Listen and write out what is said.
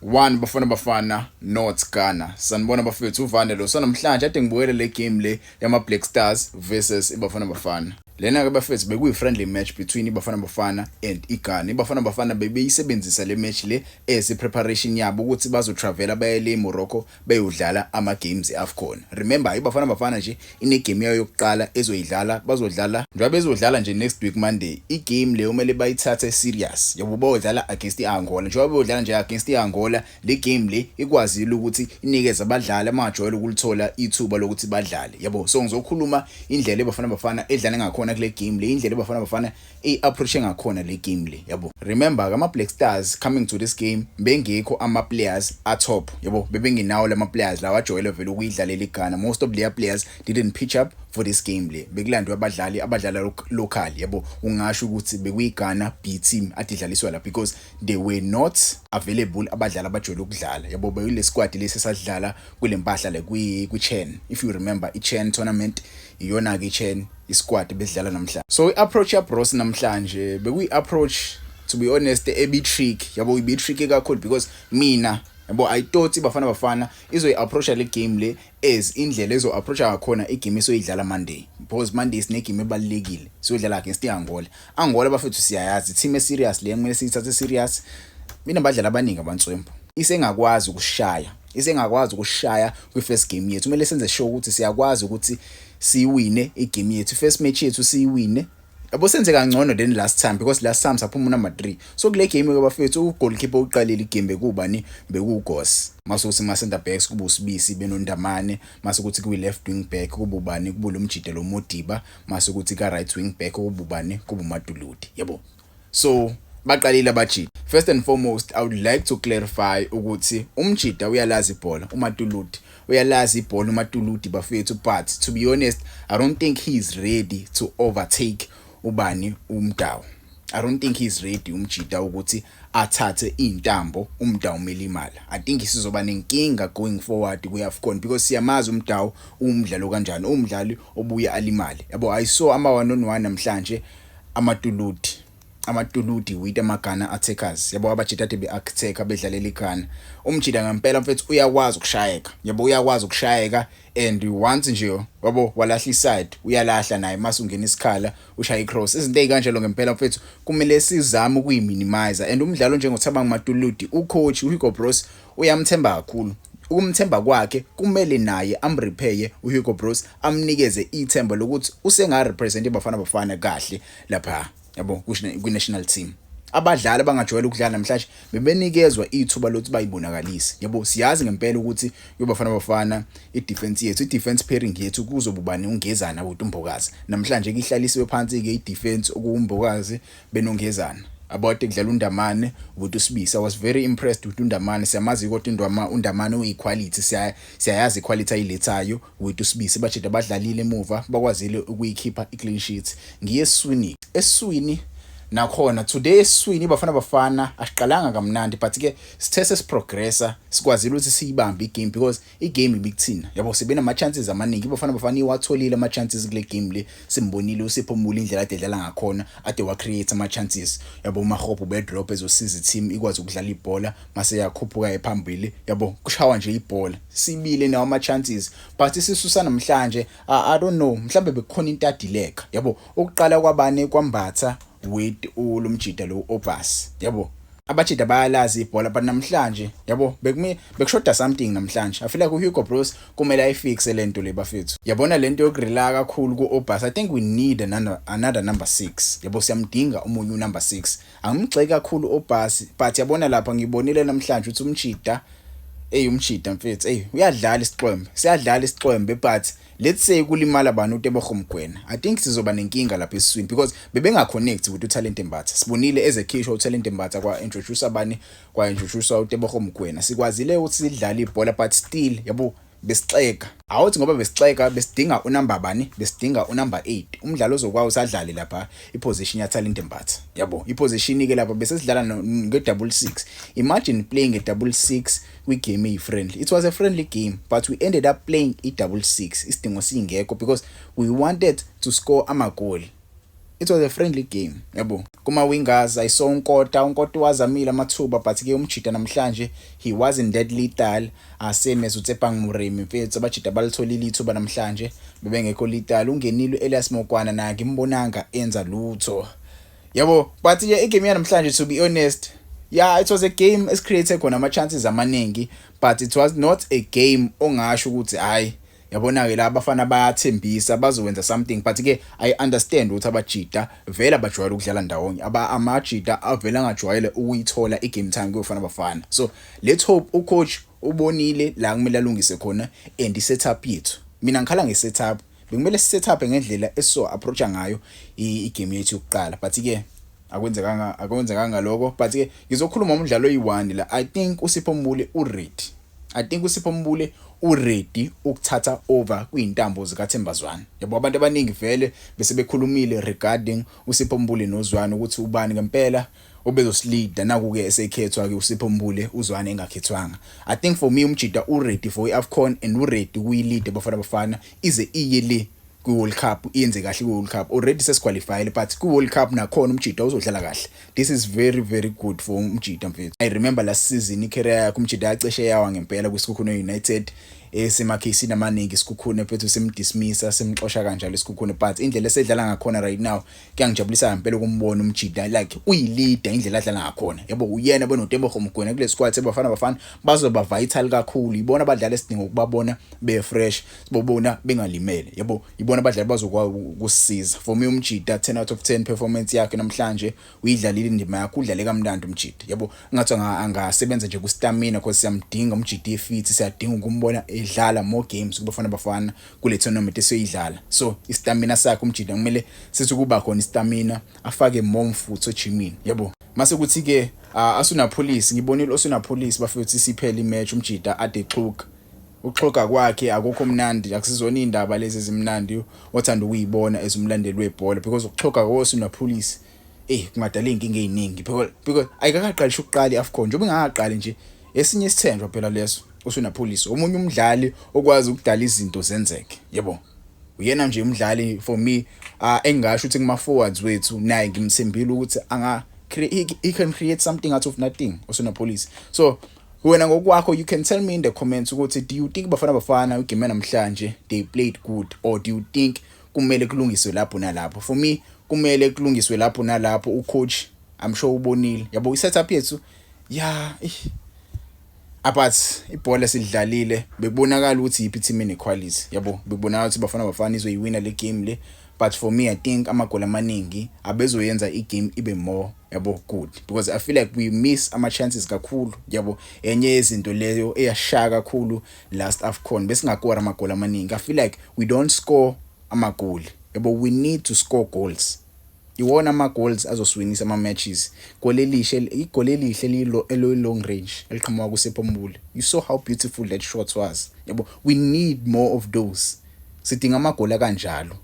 One Bafana North Ghana. Sanibona bafethu uvande lo sanamhlanje ade ngibukele le game le yama Black Stars versus iBafana Bafana. Lena ke bafethu bekuyi friendly match between iBafana Bafana and iGhana. iBafana Bafana bebeyisebenzisa le match le as preparation yabo ukuthi bazo travel baye le Morocco beyodlala ama games eAfcon. Remember iBafana Bafana nje ine game yayo yokuqala ezoyidlala bazodlala njengoba bezodlala nje next week Monday. Igame le umele bayithathe serious. Yabo bayodlala against iAngola. Njengoba bayodlala nje against iAngola le game le ikwazile ukuthi inikeze abadlali amajwayelo ukulithola ithuba lokuthi badlale. Yabo so ngizokhuluma indlela iBafana Bafana edlala ngakhona kule game le indlela iBafana Bafana approach ngakhona le game le yabo. Remember ama Black Stars coming to this game bengekho ama players at top yabo bebengenawo lama players lawa ajwayele vele ukuyidlalela iGhana. Most of their players didn't pitch up for this game le bekulandwe abadlala local yabo ungasho ukuthi bekuyiGhana B team adidlaliswa la because they were not available abadlali abajwayele ukudlala yabo beyile squad lesi esadlala kule mpahla le kwi-Chen. If you remember i-Chen tournament iyona ke i-Chen isquad bezidlala namhlanje. So i-approach ya Bros namhlanje bekuyi-approach to be honest trick yabo ibe tricky kakhulu because mina yabo I thought iBafana Bafana izoyi-approach le game le as indlela ezo-approach ngakhona igame esoyidlala Monday because Monday isine game ebalekile siyodlala against iAngola. Angola bafethu siyayazi team serious le kumele siyithathe serious. Mina badlala abaningi abantswembu isengakwazi ukushaya kwi-first game yethu. Kumele senze sure ukuthi siyakwazi ukuthi siwine igame yethu. First match yethu siyiwine yabo senze kangcono than last time because last time saphuma number 3. So kule game ke bafethu ugoalkeeper uqalile igame bekubani bekugos masukuthi ma center backs kuba uSibisi benondamane masukuthi kuyi left wing back kuba ubani kuba lo Mjida lo Modiba masukuthi ka right wing back kuba ubani kuba uMatuluti yabo. So baqalile abajida. First and foremost I would like to clarify ukuthi uMjida uyalazi ibhola uMatuluti uyalazi ibhola uMatuluti bafethu but to be honest I don't think he is ready to overtake ubani uMdawu. I don't think he's ready uMjida ukuthi athathe intambo uMdawu melimala. I think isizoba nenkinga going forward kuyaFcon because siyamazi uMdawu umdlalo kanjani umdlali obuya alimali yabo. I saw ama 1-on-1 namhlanje amatuluti with amaGhana attackers yabo abajida ade be-attack bedlalela iGhana. uMjida ngempela mfethu uyakwazi ukushayeka yabo uyakwazi ukushayeka and once nje yabo walahla iside uyalahla naye mase ungena isikhala ushaya icross. Izinto ezikanjalo ngempela mfethu kumele sizame ukuyiminimize and umdlalo njengoThabang Matuluti ucoach uHugo Bros uyamthemba kakhulu. Ukumthemba kwakhe kumele naye amrepaye uHugo Bros amnikeze ithemba lokuthi usenga represent iBafana Bafana kahle lapha yabo ku-national team. Abadlali abangajwayele ukudlala namhlanje bebenikezwa ithuba lokuthi bayibonakalise yabo. Siyazi ngempela ukuthi iBafana Bafana i-defense pairing yethu kuzobubani ungezana uNtombokazi. Namhlanje ke ihlalisiwe phansi ke i-defense okuMbokazi benongezana about kudlala uNdamane ukuthi uSibisi. I was very impressed with uNdamane. Siyamazi ukuthi uNdamane uyiquality siyayazi iquality ayilethayo with uSibisi. Bajida badlalile emuva bakwazile ukuyikhipha i-clean sheet. Ngiye eswini nakhona today eswini iBafana Bafana asiqalanga kamnandi but ke sithe sesiprogressa sikwazile ukuthi siyibambe igame because igame ibikuthina yabo sibena ama chances amaningi. iBafana Bafana iwatholile ama chances kule game le simbonile uSiphomula indlela ade edlala ngakhona ade wa create ama chances yabo. uMahopho bedrop ezosiza team ikwazi ukudlala ibhola mase yakhuphuka ephambili yabo kushawa nje ibhola sibile nawo ama chances but isisusa namhlanje I don't know mhlambe bekukhona into adileka yabo. Ukuqala kwabane kwambatha with lo Mjida lo Obas yabo. Abajida bayalazi ibhola but namhlanje yabo bekushoda something namhlanje. I feel like uHugo Bros kumele ayifixe lento le bafethu yabona lento yokurela kakhulu kuObas. I think we need another number 6 yabo. Siyamdinga umunye number 6 angimgxeki kakhulu Obas but yabona lapha ngibonile namhlanje ukuthi uMjida mfethu uyadlala isiqwembe siyadlala isiqwembe but let's say kulimala abantu uTebogo Mgwena. I think sizoba nenkinga lapha eswini because bebengaconnect with uTalente Mbatha. Sibonile ezekhisho uTalente Mbatha kwa-introduce uTebogo Mgwena. Sikwazile ukuthi sidlale ibhola but still yabo besixeka. Awuthi ngoba besixeka besidinga unumber bani besidinga unumber 8 umdlalo ozokwazi usadlale lapha iposition yaTalente Mbatha yabo. Iposition ke lapha bese sidlala nge-double 6. Imagine playing a double 6 kwi-game friendly. It was a friendly game but we ended up playing i-double 6 isidingo singekho because we wanted to score ama goal. it was a friendly game yabo. Kuma-wingers I saw uNkota wazamile amathuba but ke umjida namhlanje he wasn't that lethal. Same as uTsepang Murimi mfethu abajida balitholile ithuba namhlanje bebengekho lethal. Ungenile Elias Mokwana naye ngimbonanga enza lutho yabo. But igame yanamhlanje, to be honest, yeah, it was a game esicreate khona ama-chances amaningi, but it was not a game ongasho ukuthi hayi yabona ke la abafana bayathembisa bazowenza something. But ke I understand ukuthi abajida vele abajwayele ukudlala ndawonye, amajida avela ngajwayele ukuyithola igame time kuyofana abafana. So let's hope ucoach ubonile la kumele alungise khona and i-setup yethu. Mina ngikhala nge-setup, bekumele si-setup ngendlela eso approacha ngayo igame yethu yokuqala, but ke akwenzekanga lokho. But ke ngizokhuluma umdlalo oyi-1 la. I think uSipho Mbule uready ukuthatha over kuyintambo zikaThembazwane yabo. Abantu abaningi vele bese bekhulumile regarding uSipho Mbule noZwane ukuthi ubani ngempela obezosilida naku-ke esekhethwa ke uSipho Mbule, uZwane engakhethwanga. I think for me umjida uready for iAFCON and uready kuyilida bafana ize iye le ku-World Cup, iyenze kahle ku-World Cup. Already sesiqualifyile but ku-World Cup nakhona umjida uzodlala kahle. This is very very good for umjida mfethu. I remember last season icareer yakhe umjida yacishe yawa ngempela kwiSikhukhune United esemakhisi namaningi iSikhukhune mfethu simdismissa simxosha kanjalo iSikhukhune, but indlela esedlala ngakhona right now kuyangijabulisa ngempela ukumbona umjida like uyileader indlela adlala ngakhona yabo. Uyena benoTebogo Mokoena kule squad sebafana bazoba vital kakhulu. Ibona abadlali esidinga ukubabona be fresh, sibobona bengalimele yabo. Ibona abadlali bazokwazi ukusisiza. For me umjida 10 out of 10 performance yakhe namhlanje uyidlalile indima yakhe, udlale kamnandi umjida yabo. Ngathi angasebenza nje ku stamina because siyamdinga umjida efit, siyadinga ukumbona edlala more games kubafana kule tournament esiyidlala. So istamina sakhe umjida kumele sithi kuba khona istamina, afake more mfutho ejimini yabo. Mase kuthi ke ASUNaPolice, ngibonile ASUNaPolice bafethu siphela imatch umjida ade xhuka. Uxhoka kwakhe akukho mnandi, akusizona indaba lezi ezimnandi othanda ukuyibona ezumlandeli webhola, because ukuxhoka koSunaPolice kungadala inkinga eziningi because ayikaqalisha ukuqala iAFCON njengoba ingakaqali nje esinye isithenjwa phela leso. USunaPolice omunye umdlali okwazi ukudala izinto zenzeke yebo. Uyena nje umdlali for me engasho ukuthi kuma forwards wethu naye ngimthembile ukuthi he can create something out of nothing uSunaPolice. So wena ngokwakho you can tell me in the comments ukuthi do you think bafana igame namhlanje they played good, or do you think kumele kulungiswe lapho nalapho? For me kumele kulungiswe lapho nalapho. Ucoach I'm sure ubonile yabo isetup yethu but ibhola sidlalile bekubonakala ukuthi iphi team inequality yabo. Bekubonakala ukuthi bafana izoyiwina le game le, but for me I think amagoli amaningi abezoyenza igame ibe more yabo good, because I feel like we miss ama chances kakhulu yabo. Enye yezinto leyo eyashaya kakhulu last AFCON besingakora amagoli amaningi. I feel like we don't score amagoli yabo. We need to score goals. Iwona ama-goals azoswinisa ama-matches. Igoli elihle lilo long range eliqhamuka kuSipho Mbule. You saw how beautiful that shot was yabo. We need more of those. Sidinga amagoli kanjalo.